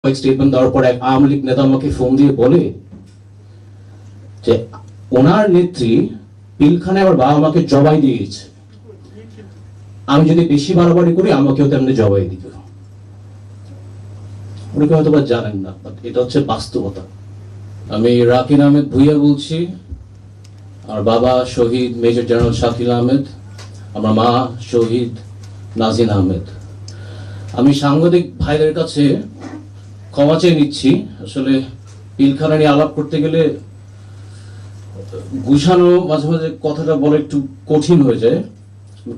Statement দেওয়ার পর এক আওয়ামী লীগ নেতা আমাকে ফোন দিয়ে বলে যে ওনার নেত্রী পিলখানায় আমার বাবা মাকে জবাই দিয়েছে, আমি যদি বেশি বাড়াবাড়ি করি আমাকেও তেমনি জবাই দিবে। অনেকে হয়তো বা জানেন না, এটা হচ্ছে বাস্তবতা। আমি রাকিন আহমেদ ভুইয়া বলছি। আমার বাবা শহীদ মেজর জেনারেল শাকিল আহমেদ, আমার মা শহীদ নাজিন আহমেদ। আমি সাংবাদিক ভাইদের কাছে ক্ষমা চেয়ে নিচ্ছি। আসলে পিলখানা নিয়ে আলাপ করতে গেলে গুছানো মাঝে মাঝে কথাটা বলা একটু কঠিন হয়ে যায়।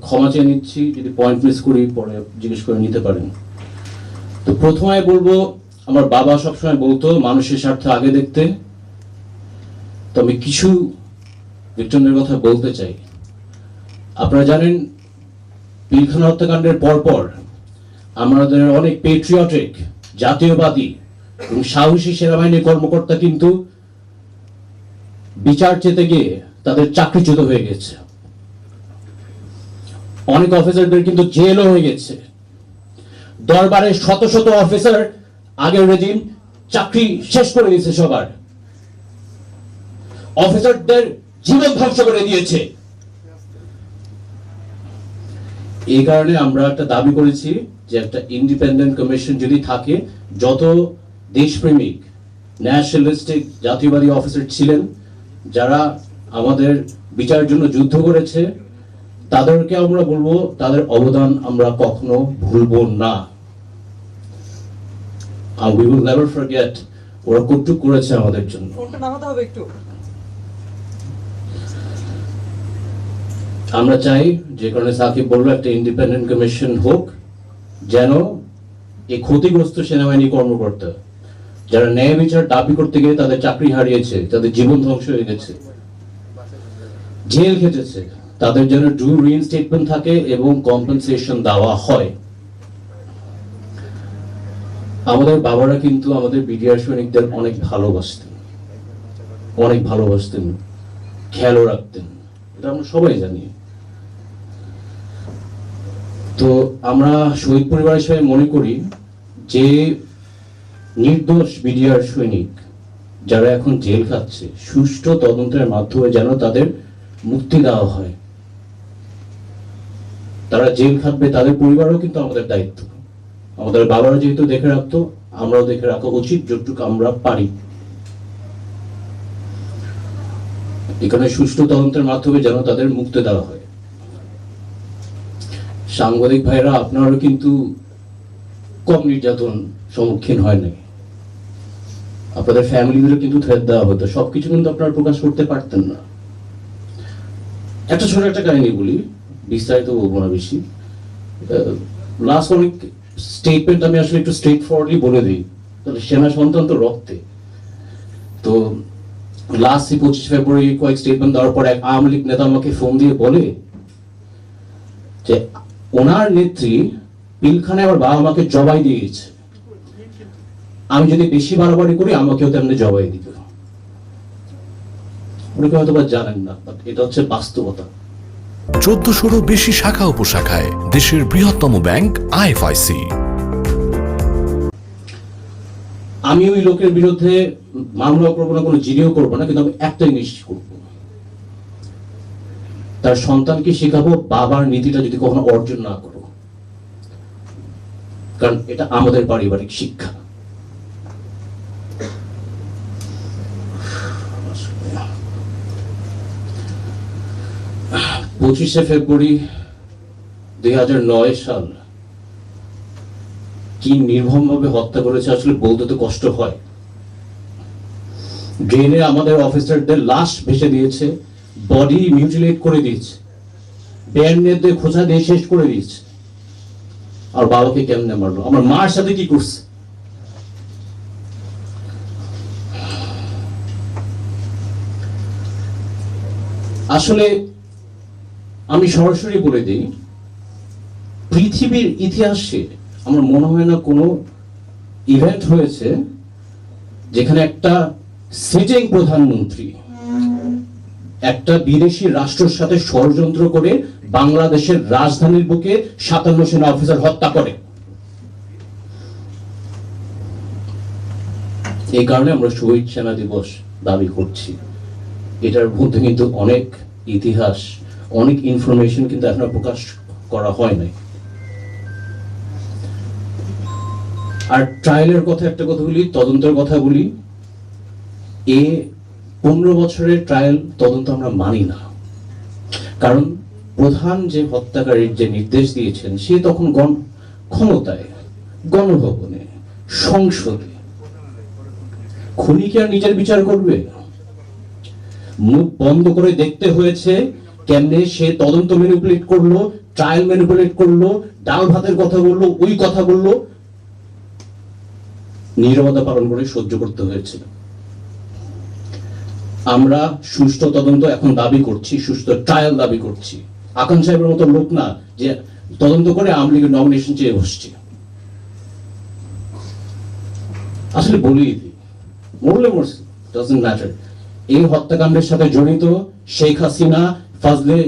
ক্ষমা চেয়ে নিচ্ছি, যদি পয়েন্ট মিস করি পরে জিজ্ঞেস করে নিতে পারেন। তো প্রথমে বলবো, আমার বাবা সবসময় বলতো মানুষের স্বার্থ আগে দেখতে। তো আমি কিছু ভিক্টিমের কথা বলতে চাই। আপনারা জানেন পিলখানা হত্যাকাণ্ডের পরপর আমাদের অনেক পেট্রিয়টিক, জাতীয়বাদী এবং সাহসী সেনাবাহিনীর কর্মকর্তা কিন্তু বিচার চেতে গিয়ে তাদের চাকরিচ্যুত হয়ে গেছে। অনেক অফিসারদের কিন্তু জেলও হয়ে গেছে। দরবারে শত শত অফিসার আগের রেজিম চাকরি শেষ করে দিয়েছে, সবার অফিসারদের জীবন ধ্বংস করে দিয়েছে। এই কারণে আমরা একটা দাবি করেছি যে একটা ইন্ডিপেন্ডেন্ট কমিশন যদি থাকে, যত দেশপ্রেমিক ন্যাশনালিস্টিক জাতীয়বাদী অফিসার ছিলেন যারা আমাদের বিচারের জন্য যুদ্ধ করেছে, তাদেরকে আমরা বলবো তাদের অবদান আমরা কখনো ভুলবো না। We will never forget ওরা কতটুকু করেছে আমাদের জন্য। আমরা চাই, যে কারণে সাকিব বললো, একটা ইন্ডিপেন্ডেন্ট কমিশন হোক, যেন এই ক্ষতিগ্রস্ত সেনাবাহিনী কর্মকর্তা যারা ন্যায় বিচার দাবি করতে গিয়ে তাদের চাকরি হারিয়েছে, তাদের জীবন ধ্বংস হয়ে গেছে, জেল খেটেছে, তাদের যেন ডু রিইনস্টেটমেন্ট থাকে এবং কম্পেনসেশন দেওয়া হয়। আমাদের বাবারা কিন্তু আমাদের বিডিআর সৈনিকদের অনেক ভালোবাসতেন, খেয়ালও রাখতেন, এটা আমরা সবাই জানি। তো আমরা শহীদ পরিবার হিসেবে মনে করি যে নির্দোষ বিডিআর সৈনিক যারা এখন জেল খাচ্ছে, সুষ্ঠু তদন্তের মাধ্যমে যেন তাদের মুক্তি দেওয়া হয়। তারা জেল খাটবে, তাদের পরিবারও কিন্তু আমাদের দায়িত্ব। আমাদের বাবারা যেহেতু দেখে রাখতো, আমরাও দেখে রাখা উচিত যতটুকু আমরা পারি। এখানে সুষ্ঠু তদন্তের মাধ্যমে যেন তাদের মুক্তি দেওয়া হয়। সাংবাদিক ভাইরা, আপনারও কিন্তু কম নির্যাতন সম্মুখীন হয় নাই। আপনাদের ফ্যামিলিদেরও কিন্তু থ্রেট দেওয়া হতো, সবকিছু কিন্তু আপনারা প্রকাশ করতে পারতেন না। একটা ছোট একটা কাহিনী বলি, বিস্তারিত বলবো না বেশি। লাস্ট অনেক স্টেটমেন্ট আমি আসলে একটু স্ট্রেট ফরওয়ার্ডলি বলে দিই, তাহলে সেনা সন্তান তো রক্তে। তো লাস্ট 25 ফেব্রুয়ারি কয়েক স্টেটমেন্ট দেওয়ার পর এক আওয়ামী লীগ নেতা আমাকে ফোন দিয়ে বলে যে ওনার নেত্রী পিলখানায় আমার বাবা মাকে জবাই দিয়েছে, আমি যদি বেশি বাড়াবাড়ি করি আমাকেও তেমনি জবাই দিবে। অনেকে হয়তো বা জানেন না, এটা হচ্ছে বাস্তবতা। 1400-রও বেশি শাখা উপশাখায় দেশের বৃহত্তম ব্যাংক আইএফআইসি। আমি ওই লোকের বিরুদ্ধে মামলা করবো না, কোনো জিডিও করবো না, কিন্তু আমি একটাই নিশ্চিত করবো, তার সন্তানকে শেখাবো বাবার নীতিটা যদি কখনো অর্জন না করো, কারণ এটা আমাদের পারিবারিক শিক্ষা। 25 ফেব্রুয়ারি 2009 সাল কি নির্মমভাবে হত্যা করেছে আসলে বলতে তো কষ্ট হয়। ড্রেনে আমাদের অফিসারদের লাশ ভেসে দিয়েছে, বডি মিউটিলেট করে দিয়েছে, ব্যান্ডেড দিয়ে খোঁচা দিয়ে শেষ করে দিয়েছে। আর বাবাকে কেমনে মারলো, আমার মার সাথে কি করছে। আসলে আমি সরাসরি বলে দিই, পৃথিবীর ইতিহাসে আমার মনে হয় না কোনো ইভেন্ট হয়েছে যেখানে একটা সিটিং প্রধানমন্ত্রী একটা বিদেশি রাষ্ট্রের সাথে ষড়যন্ত্র করে বাংলাদেশের রাজধানীর বুকে 57 সেনা অফিসার হত্যা করে। এই কারণে আমরা শহীদ সেনা দিবস দাবি করছি। এটার মধ্যে কিন্তু অনেক ইতিহাস, অনেক ইনফরমেশন কিন্তু এখনো প্রকাশ করা হয় নাই। আর ট্রায়ালের কথা একটা কথা বলি, তদন্তের কথা বলি। 15 বছরের ট্রায়াল তদন্ত আমরা মানি না, কারণ প্রধান যে হত্যাকারীর যে নির্দেশ দিয়েছেন সে তখন ক্ষমতায়, গণভবনে, সংসদে। খুনি কি আর নিজের বিচার করবে? মুখ বন্ধ করে দেখতে হয়েছে কেমনে সে তদন্ত ম্যানিপুলেট করলো, ট্রায়াল ম্যানিপুলেট করলো, ডাল ভাতের কথা বললো, ওই কথা বললো, নীরবতা পালন করে সহ্য করতে হয়েছিল। আমরা সুষ্ঠু তদন্ত এখন দাবি করছি, সুষ্ঠু ট্রায়াল দাবি করছি। আকান সাহেবের মতো লোক না যে তদন্ত করে আওয়ামী লীগের নমিনেশন চেয়ে বসছে। আসলে বলি মরলে মরছে, ডাজন্ট ম্যাটার। এই হত্যাকাণ্ডের সাথে জড়িত শেখ হাসিনা, ফাজলে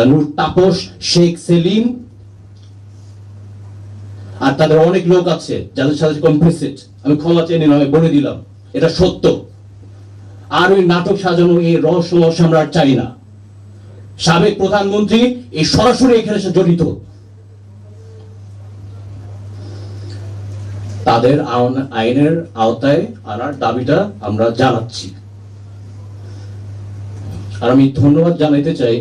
নূর তাপস, শেখ সেলিম আর তাদের অনেক লোক আছে যাদের সাথে কমপ্লিসিট। আমি ক্ষমা চেয়ে নিলাম, বলে দিলাম এটা সত্য। আর ওই নাটক সাজানো, এই রহস্য আমরা আর চাই না। সাবেক প্রধানমন্ত্রী এই সরাসরি এখানে জড়িত, তাদের আইনের আওতায় আনার দাবিটা আমরা জানাচ্ছি। আর আমি ধন্যবাদ জানাইতে চাই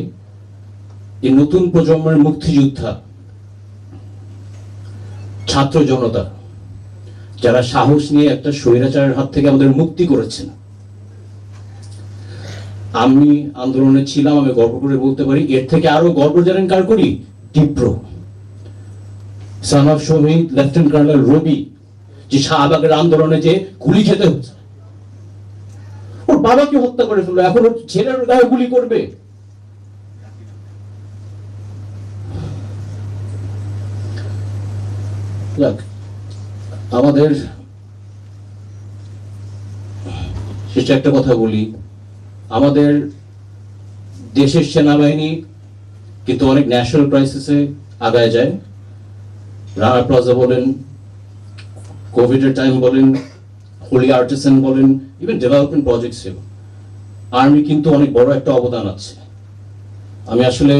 এই নতুন প্রজন্মের মুক্তিযোদ্ধা, ছাত্র জনতা, যারা সাহস নিয়ে একটা স্বৈরাচারের হাত থেকে আমাদের মুক্তি করেছেন। আমি আন্দোলনে ছিলাম, আমি গর্ব করে বলতে পারি। এর থেকে আরো গর্ব জানেন কার করি? তীব্র সানাফ শহীদ লেফটেন্যান্ট কর্নেল রবি, যে শাহবাগের আন্দোলনে যে গুলি খেতে হচ্ছে, ওর বাবাকে হত্যা করে ফেললো, এখন ওর ছেলের গায়ে গুলি করবে। আমাদের শেষে একটা কথা বলি, আমাদের দেশের সেনাবাহিনী কিন্তু অনেক ন্যাশনাল ক্রাইসিসে আগায় যায়। রানা প্লাজা বলেন, কোভিডের টাইম বলেন, হোলি আর্টিসান বলেন, ইভেন ডেভেলপমেন্ট প্রজেক্টসেও আর্মি কিন্তু অনেক বড় একটা অবদান আছে। আমি আসলে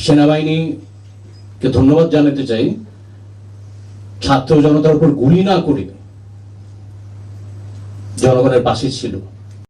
সেনাবাহিনীকে ধন্যবাদ জানাতে চাই, ছাত্র জনতার উপর গুলি না করে জনগণের পাশে ছিল।